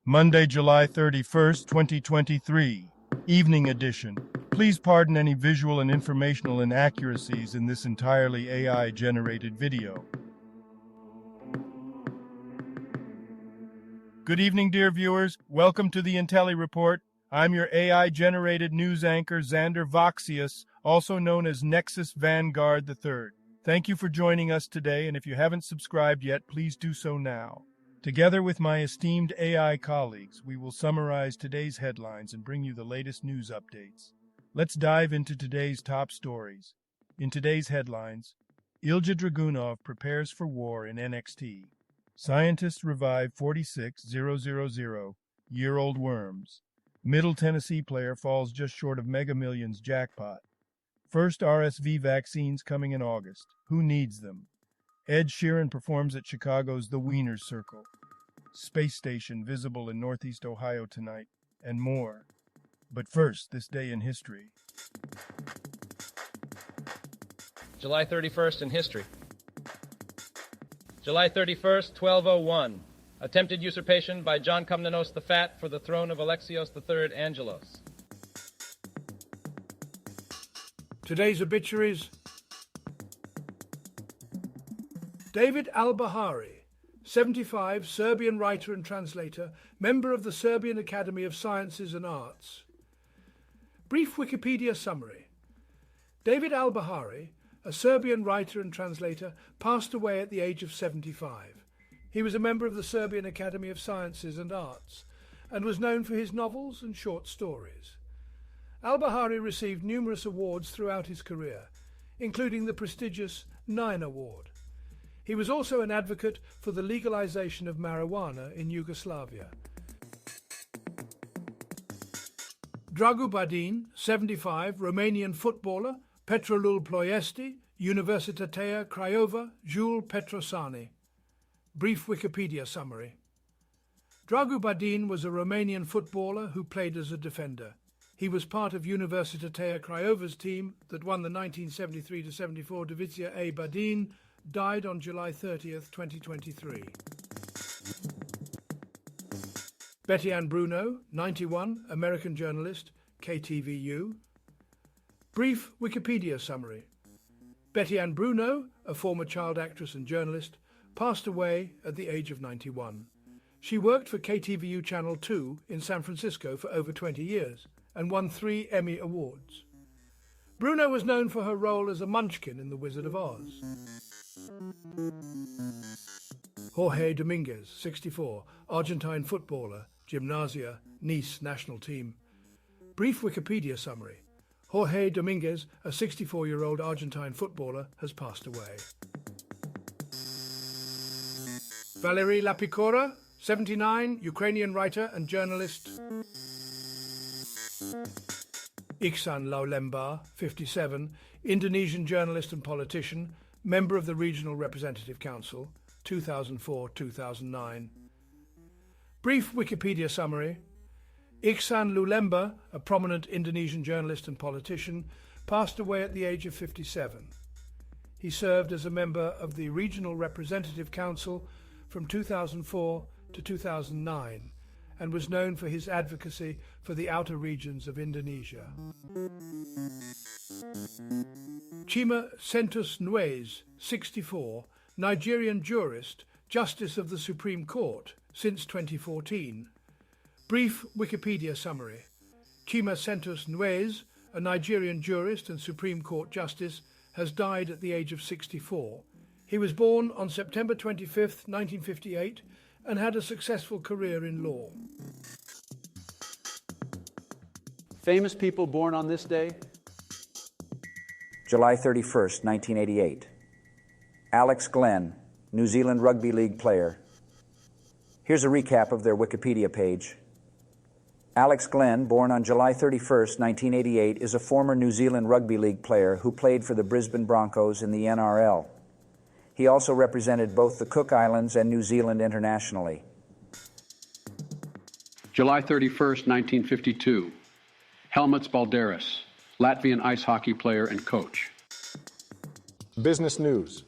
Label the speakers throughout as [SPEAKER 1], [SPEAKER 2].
[SPEAKER 1] Monday, July 31st, 2023, Evening Edition. Please pardon any visual and informational inaccuracies in this entirely AI-generated video. Good evening, dear viewers. Welcome to the Intelli Report. I'm your AI-generated news anchor, Xander Voxius, also known as Nexus Vanguard III. Thank you for joining us today, and if you haven't subscribed yet, please do so now. Together with my esteemed AI colleagues, we will summarize today's headlines and bring you the latest news updates. Let's dive into today's top stories. In today's headlines, Ilja Dragunov prepares for war in NXT. Scientists revive 46,000-year-old worms. Middle Tennessee player falls just short of Mega Millions jackpot. First RSV vaccines coming in August. Who needs them? Ed Sheeran performs at Chicago's The Wiener Circle. Space station visible in Northeast Ohio tonight, and more. But first, this day in history.
[SPEAKER 2] July 31st in history. July 31st, 1201. Attempted usurpation by John Komnenos the Fat for the throne of Alexios III Angelos.
[SPEAKER 3] Today's obituaries. David Al-Bahari, 75, Serbian writer and translator, member of the Serbian Academy of Sciences and Arts. Brief Wikipedia summary. David Al-Bahari, a Serbian writer and translator, passed away at the age of 75. He was a member of the Serbian Academy of Sciences and Arts and was known for his novels and short stories. Al-Bahari received numerous awards throughout his career, including the prestigious Nine Award. He was also an advocate for the legalization of marijuana in Yugoslavia. Dragu Badin, 75, Romanian footballer, Petrolul Ploiesti, Universitatea Craiova, Jules Petrosani. Brief Wikipedia summary. Dragu Badin was a Romanian footballer who played as a defender. He was part of Universitatea Craiova's team that won the 1973-74 Divizia A. Badin, died on July 30th, 2023. Betty Ann Bruno, 91, American journalist, KTVU. Brief Wikipedia summary. Betty Ann Bruno, a former child actress and journalist, passed away at the age of 91. She worked for KTVU Channel 2 in San Francisco for over 20 years and won 3 Emmy Awards. Bruno was known for her role as a munchkin in The Wizard of Oz. Jorge Dominguez, 64, Argentine footballer, Gimnasia, Nice national team. Brief Wikipedia summary. Jorge Dominguez, a 64-year-old Argentine footballer, has passed away. Valery Lapikora, 79, Ukrainian writer and journalist. Iksan Laulemba, 57, Indonesian journalist and politician, member of the Regional Representative Council, 2004-2009. Brief Wikipedia summary. Iksan Lulemba, a prominent Indonesian journalist and politician, passed away at the age of 57. He served as a member of the Regional Representative Council from 2004 to 2009 and was known for his advocacy for the outer regions of Indonesia. Chima Sentus Nuez, 64, Nigerian jurist, Justice of the Supreme Court since 2014. Brief Wikipedia summary. Chima Sentus Nuez, a Nigerian jurist and Supreme Court Justice, has died at the age of 64. He was born on September 25, 1958, and had a successful career in law.
[SPEAKER 4] Famous people born on this day.
[SPEAKER 5] July 31st, 1988. Alex Glenn, New Zealand Rugby League player. Here's a recap of their Wikipedia page. Alex Glenn, born on July 31st, 1988, is a former New Zealand Rugby League player who played for the Brisbane Broncos in the NRL. He also represented both the Cook Islands and New Zealand internationally.
[SPEAKER 4] July 31st, 1952. Helmuts Balderas, Latvian ice hockey player and coach.
[SPEAKER 6] Business news.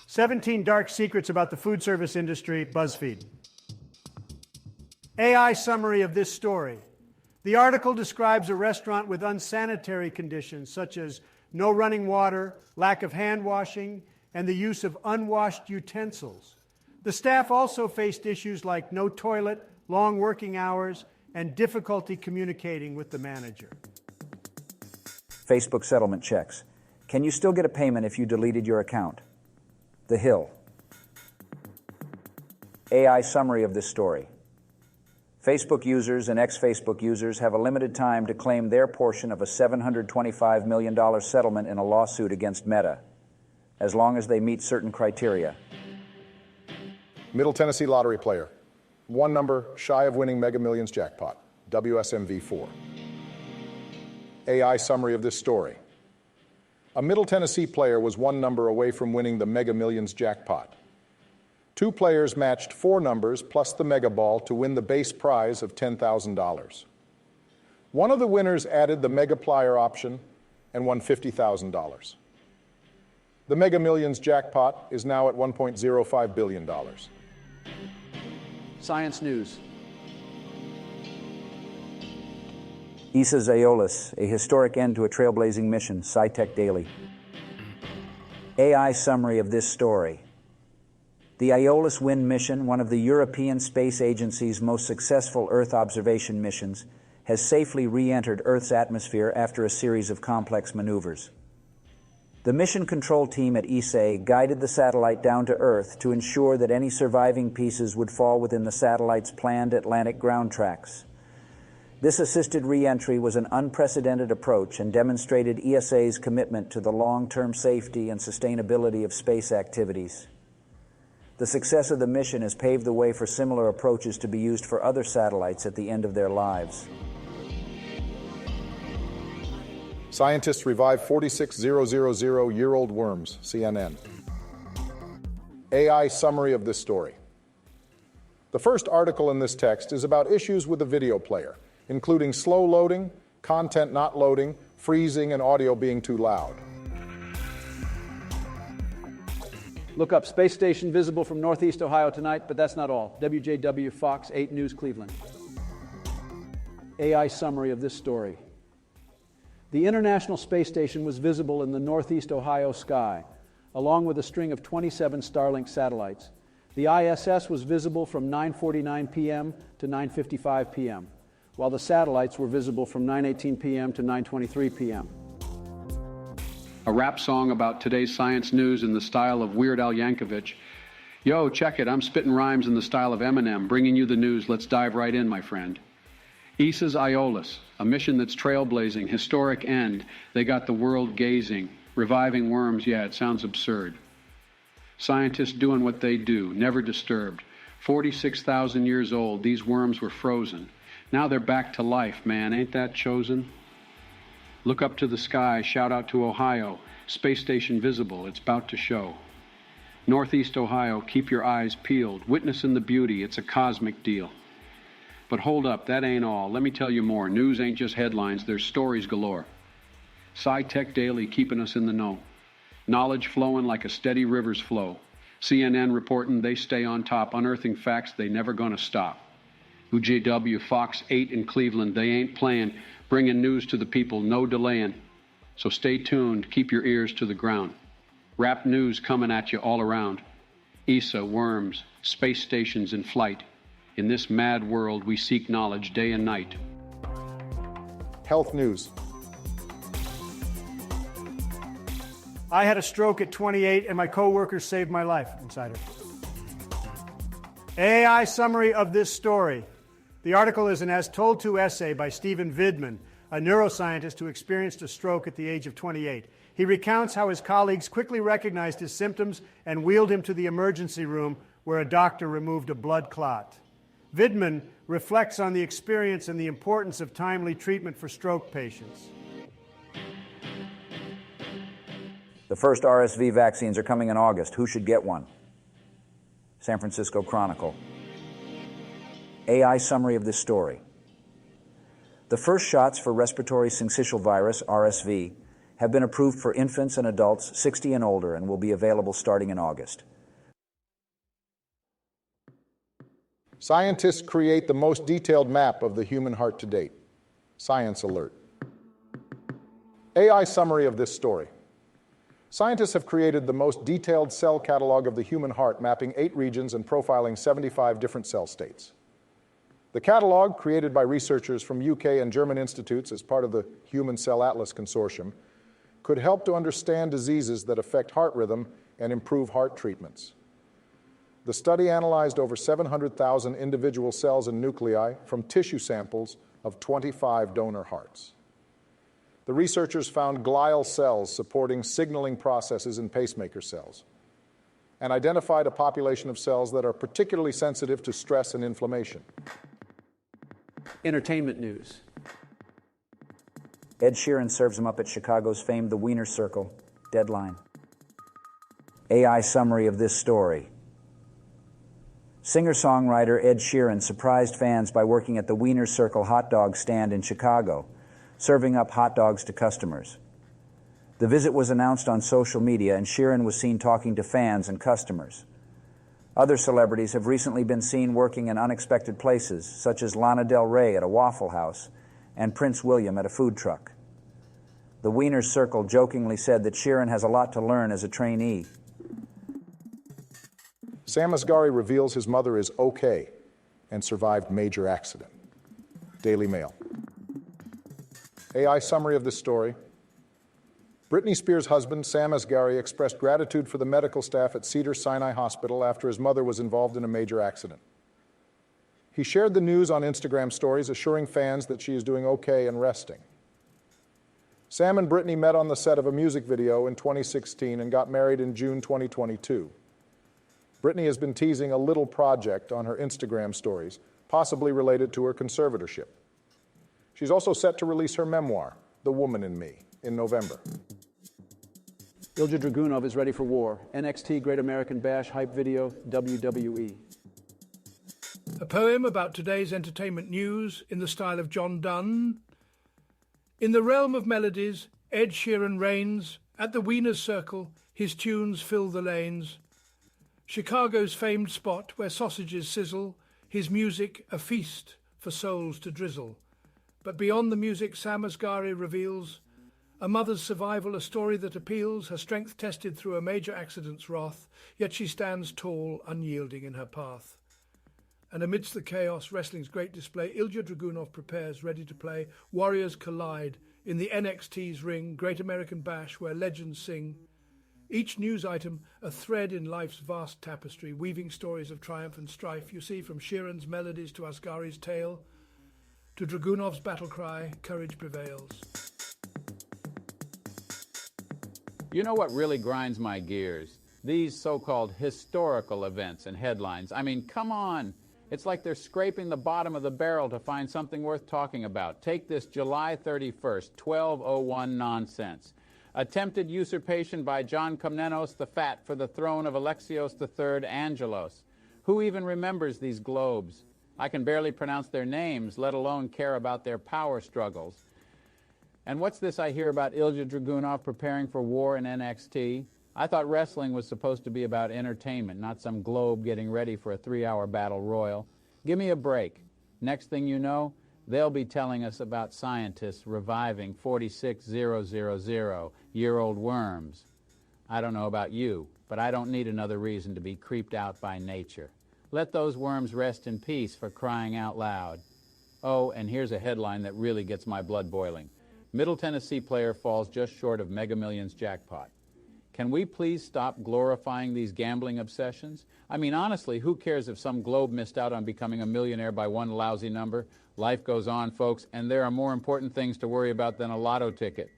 [SPEAKER 7] 17 dark secrets about the food service industry, BuzzFeed. AI summary of this story. The article describes a restaurant with unsanitary conditions such as no running water, lack of hand washing, and the use of unwashed utensils. The staff also faced issues like no toilet, long working hours, and difficulty communicating with the manager.
[SPEAKER 5] Facebook settlement checks. Can you still get a payment if you deleted your account? The Hill. AI summary of this story. Facebook users and ex-Facebook users have a limited time to claim their portion of a $725 million settlement in a lawsuit against Meta, as long as they meet certain criteria.
[SPEAKER 6] Middle Tennessee lottery player. One number shy of winning Mega Millions jackpot. WSMV4. AI summary of this story. A Middle Tennessee player was one number away from winning the Mega Millions jackpot. Two players matched four numbers plus the Mega Ball to win the base prize of $10,000. One of the winners added the Mega Plier option and won $50,000. The Mega Millions jackpot is now at $1.05 billion.
[SPEAKER 8] Science News.
[SPEAKER 5] Issa Aeolus, a historic end to a trailblazing mission, SciTech Daily. AI summary of this story. The Aeolus Wind mission, one of the European Space Agency's most successful Earth observation missions, has safely re-entered Earth's atmosphere after a series of complex maneuvers. The mission control team at ESA guided the satellite down to Earth to ensure that any surviving pieces would fall within the satellite's planned Atlantic ground tracks. This assisted re-entry was an unprecedented approach and demonstrated ESA's commitment to the long-term safety and sustainability of space activities. The success of the mission has paved the way for similar approaches to be used for other satellites at the end of their lives.
[SPEAKER 6] Scientists revive 46,000-year-old worms, CNN. AI summary of this story. The first article in this text is about issues with the video player, including slow loading, content not loading, freezing, and audio being too loud.
[SPEAKER 8] Look up Space Station visible from Northeast Ohio tonight, but that's not all. WJW Fox 8 News Cleveland. AI summary of this story. The International Space Station was visible in the Northeast Ohio sky, along with a string of 27 Starlink satellites. The ISS was visible from 9:49 p.m. to 9:55 p.m., while the satellites were visible from 9:18 p.m. to 9:23 p.m.
[SPEAKER 4] A rap song about today's science news in the style of Weird Al Yankovic. Yo, check it, I'm spitting rhymes in the style of Eminem, bringing you the news. Let's dive right in, my friend. Issa's Aeolus, a mission that's trailblazing, historic end. They got the world gazing. Reviving worms, yeah, it sounds absurd. Scientists doing what they do, never disturbed. 46,000 years old, these worms were frozen. Now they're back to life, man, ain't that chosen? Look up to the sky, shout out to Ohio. Space station visible, it's about to show. Northeast Ohio, keep your eyes peeled. Witnessing the beauty, it's a cosmic deal. But hold up, that ain't all. Let me tell you more. News ain't just headlines, there's stories galore. SciTech Daily keeping us in the know. Knowledge flowing like a steady river's flow. CNN reporting they stay on top, unearthing facts they never gonna stop. UJW Fox 8 in Cleveland, they ain't playing, bringing news to the people, no delaying. So stay tuned, keep your ears to the ground. Rap news coming at you all around. ESA, worms, space stations in flight. In this mad world, we seek knowledge day and night.
[SPEAKER 6] Health news.
[SPEAKER 7] I had a stroke at 28 and my coworkers saved my life. Insider. AI summary of this story. The article is an as-told to essay by Stephen Vidman, a neuroscientist who experienced a stroke at the age of 28. He recounts how his colleagues quickly recognized his symptoms and wheeled him to the emergency room where a doctor removed a blood clot. Vidman reflects on the experience and the importance of timely treatment for stroke patients.
[SPEAKER 5] The first RSV vaccines are coming in August. Who should get one? San Francisco Chronicle. AI summary of this story. The first shots for respiratory syncytial virus, RSV, have been approved for infants and adults 60 and older and will be available starting in August.
[SPEAKER 6] Scientists create the most detailed map of the human heart to date. Science alert. AI summary of this story. Scientists have created the most detailed cell catalog of the human heart, mapping 8 regions and profiling 75 different cell states. The catalog, created by researchers from UK and German institutes as part of the Human Cell Atlas Consortium, could help to understand diseases that affect heart rhythm and improve heart treatments. The study analyzed over 700,000 individual cells and nuclei from tissue samples of 25 donor hearts. The researchers found glial cells supporting signaling processes in pacemaker cells and identified a population of cells that are particularly sensitive to stress and inflammation.
[SPEAKER 8] Entertainment news.
[SPEAKER 5] Ed Sheeran serves him up at Chicago's famed The Wiener Circle. Deadline. AI summary of this story. Singer-songwriter Ed Sheeran surprised fans by working at the Wiener Circle hot dog stand in Chicago, serving up hot dogs to customers. The visit was announced on social media, and Sheeran was seen talking to fans and customers. Other celebrities have recently been seen working in unexpected places, such as Lana Del Rey at a Waffle House and Prince William at a food truck. The Wiener Circle jokingly said that Sheeran has a lot to learn as a trainee.
[SPEAKER 6] Sam Asghari reveals his mother is okay and survived major accident. Daily Mail. AI summary of this story. Britney Spears' husband, Sam Asghari, expressed gratitude for the medical staff at Cedars-Sinai Hospital after his mother was involved in a major accident. He shared the news on Instagram stories, assuring fans that she is doing okay and resting. Sam and Britney met on the set of a music video in 2016 and got married in June 2022. Britney has been teasing a little project on her Instagram stories, possibly related to her conservatorship. She's also set to release her memoir, The Woman in Me, in November.
[SPEAKER 8] Ilja Dragunov is ready for war. NXT Great American Bash hype video, WWE.
[SPEAKER 3] A poem about today's entertainment news in the style of John Donne. In the realm of melodies, Ed Sheeran reigns. At the Wiener Circle, his tunes fill the lanes. Chicago's famed spot where sausages sizzle, his music a feast for souls to drizzle. But beyond the music, Sam Asghari reveals a mother's survival, a story that appeals, her strength tested through a major accident's wrath, yet she stands tall, unyielding in her path. And amidst the chaos, wrestling's great display, Ilja Dragunov prepares, ready to play. Warriors collide in the NXT's ring, Great American Bash, where legends sing. Each news item, a thread in life's vast tapestry, weaving stories of triumph and strife. You see, from Sheeran's melodies to Asghari's tale, to Dragunov's battle cry, courage prevails.
[SPEAKER 9] You know what really grinds my gears? These so-called historical events and headlines. I mean, come on. It's like they're scraping the bottom of the barrel to find something worth talking about. Take this July 31st, 1201 nonsense. Attempted usurpation by John Komnenos the Fat for the throne of Alexios III Angelos. Who even remembers these globes? I can barely pronounce their names, let alone care about their power struggles. And what's this I hear about Ilja Dragunov preparing for war in NXT? I thought wrestling was supposed to be about entertainment, not some globe getting ready for a 3-hour battle royal. Give me a break. Next thing you know, they'll be telling us about scientists reviving 46000-year-old worms. I don't know about you, but I don't need another reason to be creeped out by nature. Let those worms rest in peace, for crying out loud. Oh, and here's a headline that really gets my blood boiling. Middle Tennessee player falls just short of Mega Millions jackpot. Can we please stop glorifying these gambling obsessions? I mean, honestly, who cares if some globe missed out on becoming a millionaire by one lousy number? Life goes on, folks, and there are more important things to worry about than a lotto ticket.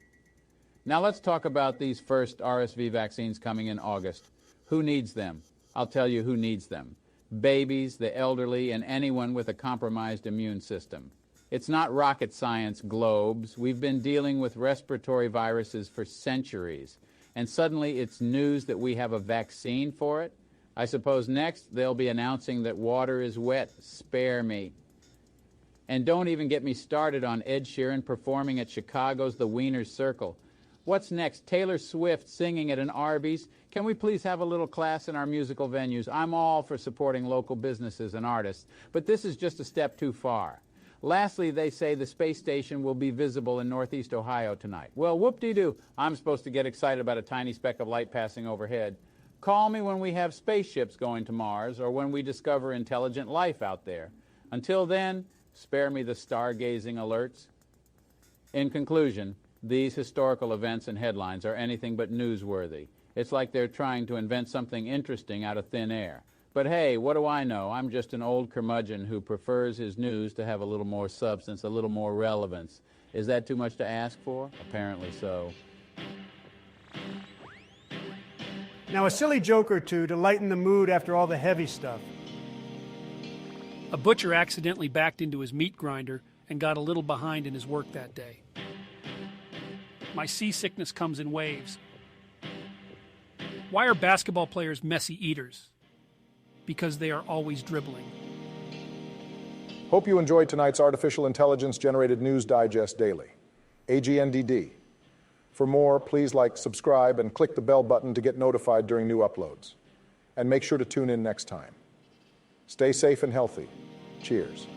[SPEAKER 9] Now let's talk about these first RSV vaccines coming in August. Who needs them? I'll tell you who needs them. Babies, the elderly, and anyone with a compromised immune system. It's not rocket science, globes. We've been dealing with respiratory viruses for centuries. And suddenly it's news that we have a vaccine for it? I suppose next they'll be announcing that water is wet. Spare me. And don't even get me started on Ed Sheeran performing at Chicago's The Wiener Circle. What's next? Taylor Swift singing at an Arby's? Can we please have a little class in our musical venues? I'm all for supporting local businesses and artists, but this is just a step too far. Lastly, they say the space station will be visible in Northeast Ohio tonight. Well, whoop-de-doo. I'm supposed to get excited about a tiny speck of light passing overhead. Call me when we have spaceships going to Mars or when we discover intelligent life out there. Until then, spare me the stargazing alerts. In conclusion, these historical events and headlines are anything but newsworthy. It's like they're trying to invent something interesting out of thin air. But hey, what do I know? I'm just an old curmudgeon who prefers his news to have a little more substance, a little more relevance. Is that too much to ask for? Apparently so.
[SPEAKER 7] Now, a silly joke or two to lighten the mood after all the heavy stuff.
[SPEAKER 10] A butcher accidentally backed into his meat grinder and got a little behind in his work that day. My seasickness comes in waves. Why are basketball players messy eaters? Because they are always dribbling.
[SPEAKER 6] Hope you enjoyed tonight's Artificial Intelligence-Generated News Digest Daily, AGNDD. For more, please like, subscribe, and click the bell button to get notified during new uploads. And make sure to tune in next time. Stay safe and healthy. Cheers.